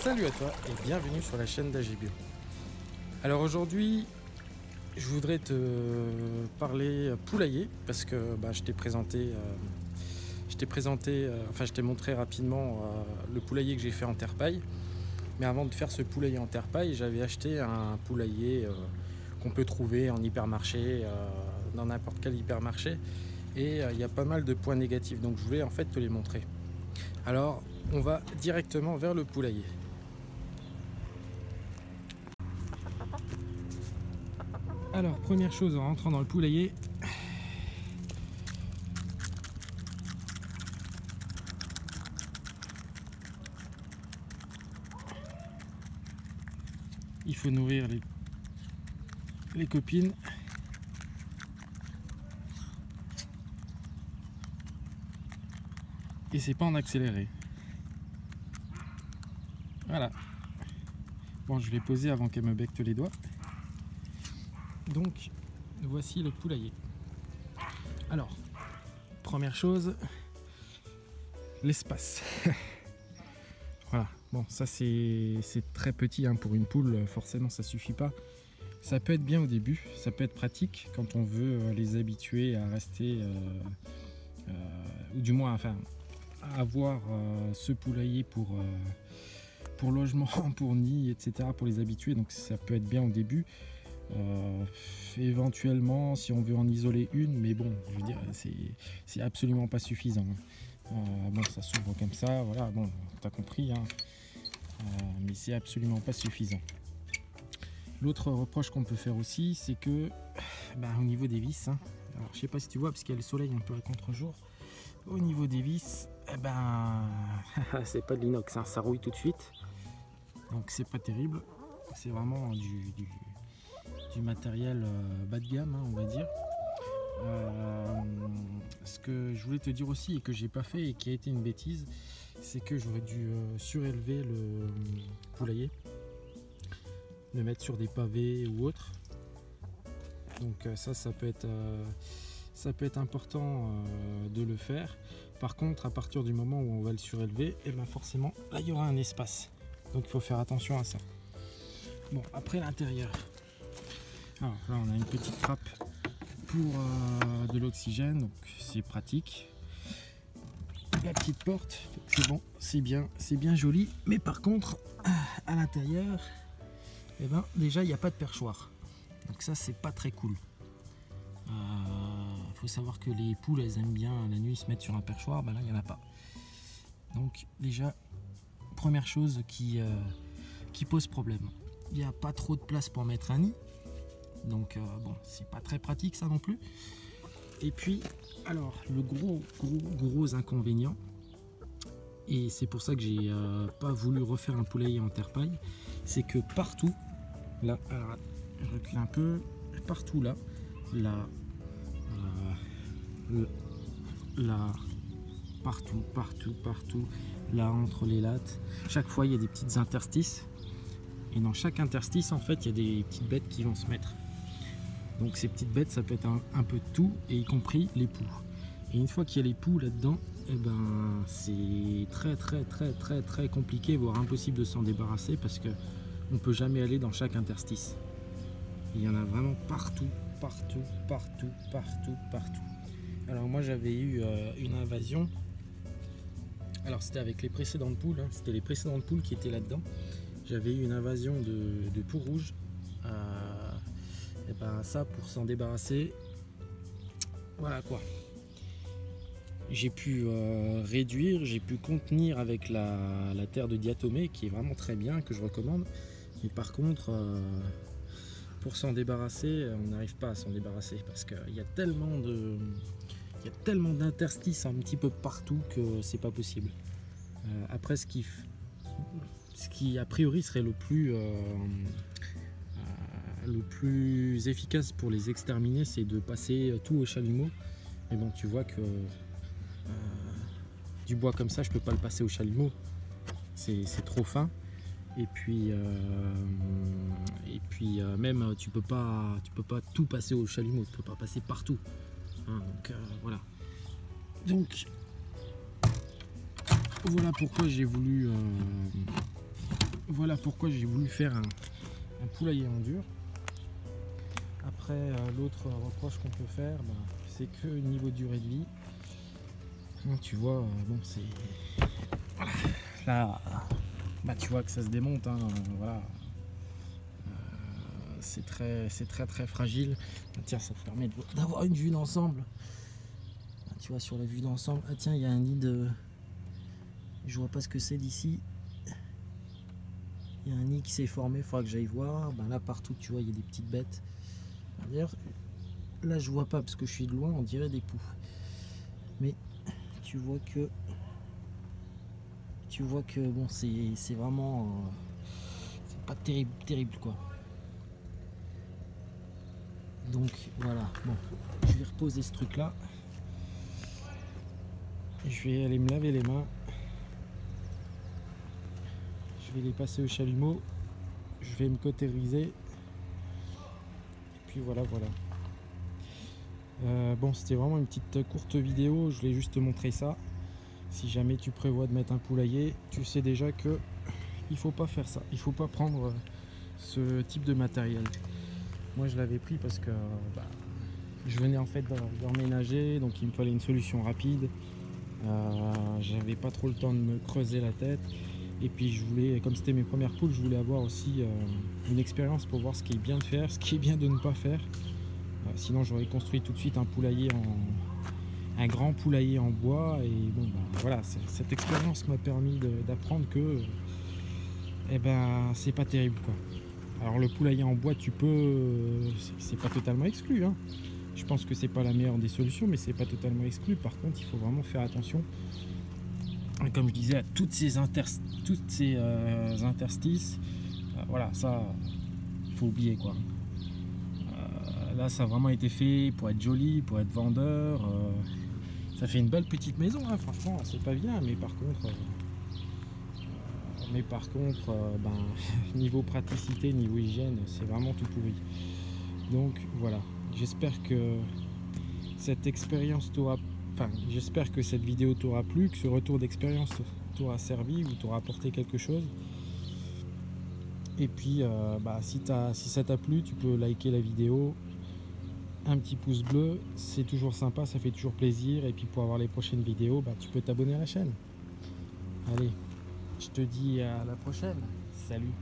Salut à toi et bienvenue sur la chaîne d'AGBio. Alors aujourd'hui, je voudrais te parler poulailler parce que je t'ai présenté, je t'ai montré rapidement le poulailler que j'ai fait en terre paille. Mais avant de faire ce poulailler en terre paille, j'avais acheté un poulailler qu'on peut trouver en hypermarché, dans n'importe quel hypermarché. Et il y a pas mal de points négatifs, donc je voulais en fait te les montrer. Alors on va directement vers le poulailler. Alors première chose en rentrant dans le poulailler, il faut nourrir les copines. Et c'est pas en accéléré. Voilà. Bon, je vais poser avant qu'elle me becque les doigts. Donc, voici le poulailler. Alors, première chose, l'espace. Voilà. Bon, ça c'est très petit hein, pour une poule, forcément ça suffit pas. Ça peut être bien au début, ça peut être pratique quand on veut les habituer à rester, ou du moins, enfin, à avoir ce poulailler pour logement, pour nid, etc., pour les habituer. Donc ça peut être bien au début. Éventuellement, si on veut en isoler une, mais bon, je veux dire, c'est absolument pas suffisant. Bon, ça s'ouvre comme ça, voilà, bon, t'as compris, hein, mais c'est absolument pas suffisant. L'autre reproche qu'on peut faire aussi, c'est que, au niveau des vis, hein, alors je sais pas si tu vois, parce qu'il y a le soleil un peu à contre-jour, au niveau des vis, c'est pas de l'inox, hein, ça rouille tout de suite, donc c'est pas terrible, c'est vraiment du matériel bas de gamme, hein, on va dire. Ce que je voulais te dire aussi et que j'ai pas fait et qui a été une bêtise, c'est que j'aurais dû surélever le poulailler, le mettre sur des pavés ou autre. Donc ça peut être important de le faire. Par contre, à partir du moment où on va le surélever, et forcément là il y aura un espace, donc il faut faire attention à ça. Bon, après l'intérieur, alors là on a une petite trappe pour de l'oxygène, donc c'est pratique. La petite porte, c'est bon, c'est bien joli, mais par contre à l'intérieur, déjà il n'y a pas de perchoir, donc ça c'est pas très cool. Faut savoir que les poules elles aiment bien la nuit se mettre sur un perchoir, là il n'y en a pas. Donc déjà première chose qui pose problème, il n'y a pas trop de place pour mettre un nid. Donc bon, c'est pas très pratique ça non plus. Et puis, alors le gros inconvénient, et c'est pour ça que j'ai pas voulu refaire un poulailler en terre paille, c'est que partout, là, alors je recule un peu, partout là, partout, là entre les lattes, chaque fois il y a des petites interstices. Et dans chaque interstice, en fait, il y a des petites bêtes qui vont se mettre. Donc ces petites bêtes, ça peut être un peu de tout, et y compris les poux. Et une fois qu'il y a les poux là-dedans, c'est très compliqué, voire impossible de s'en débarrasser, parce que on peut jamais aller dans chaque interstice. Il y en a vraiment partout. Alors moi j'avais eu une invasion. Alors c'était avec les précédentes poules, hein. C'était les précédentes poules qui étaient là-dedans. J'avais eu une invasion de poux rouges. Ça, pour s'en débarrasser, voilà quoi. J'ai pu réduire, j'ai pu contenir avec la terre de diatomée qui est vraiment très bien, que je recommande. Mais par contre, pour s'en débarrasser, on n'arrive pas à s'en débarrasser parce qu'il y a tellement d'interstices un petit peu partout que c'est pas possible. Après, ce qui a priori serait le plus efficace pour les exterminer, c'est de passer tout au chalumeau. Mais bon, tu vois que du bois comme ça, je peux pas le passer au chalumeau, c'est trop fin. Et puis même tu peux pas tout passer au chalumeau, tu peux pas passer partout, hein, donc voilà. Donc voilà pourquoi j'ai voulu voilà pourquoi j'ai voulu faire un poulailler en dur. Après, l'autre reproche qu'on peut faire, c'est que niveau durée de vie, tu vois, bon, c'est voilà, là, tu vois que ça se démonte, hein, voilà. C'est très fragile. Tiens, ça te permet d'avoir une vue d'ensemble. Tu vois, sur la vue d'ensemble, ah tiens, il y a un nid de, je vois pas ce que c'est d'ici. Il y a un nid qui s'est formé, il faudra que j'aille voir. Là partout, tu vois, il y a des petites bêtes. D'ailleurs, là je vois pas parce que je suis de loin, on dirait des poux. Mais tu vois que bon, c'est vraiment c'est pas terrible quoi. Donc voilà, bon, je vais reposer ce truc là. Je vais aller me laver les mains. Je vais les passer au chalumeau. Je vais me cautériser. Et puis voilà. Bon, c'était vraiment une petite courte vidéo. Je voulais juste te montrer ça. Si jamais tu prévois de mettre un poulailler, tu sais déjà que il faut pas faire ça. Il faut pas prendre ce type de matériel. Moi, je l'avais pris parce que je venais en fait d'emménager, donc il me fallait une solution rapide. J'avais pas trop le temps de me creuser la tête. Et puis je voulais, comme c'était mes premières poules, je voulais avoir aussi une expérience pour voir ce qui est bien de faire, ce qui est bien de ne pas faire. Sinon j'aurais construit tout de suite un grand poulailler en bois. Et bon, voilà, cette expérience m'a permis d'apprendre que c'est pas terrible quoi. Alors le poulailler en bois, tu peux, c'est pas totalement exclu, hein. Je pense que c'est pas la meilleure des solutions, mais c'est pas totalement exclu. Par contre, il faut vraiment faire attention. Et comme je disais, à toutes ces interstices, voilà, ça, il faut oublier quoi. Là, ça a vraiment été fait pour être joli, pour être vendeur. Ça fait une belle petite maison, hein, franchement, c'est pas vilain, mais par contre, niveau praticité, niveau hygiène, c'est vraiment tout pourri. Donc voilà, j'espère que cette expérience t'aura, j'espère que cette vidéo t'aura plu, que ce retour d'expérience t'aura servi ou t'aura apporté quelque chose. Et puis si ça t'a plu, tu peux liker la vidéo, un petit pouce bleu, c'est toujours sympa, ça fait toujours plaisir. Et puis pour avoir les prochaines vidéos, tu peux t'abonner à la chaîne. Allez, je te dis à la prochaine. Salut.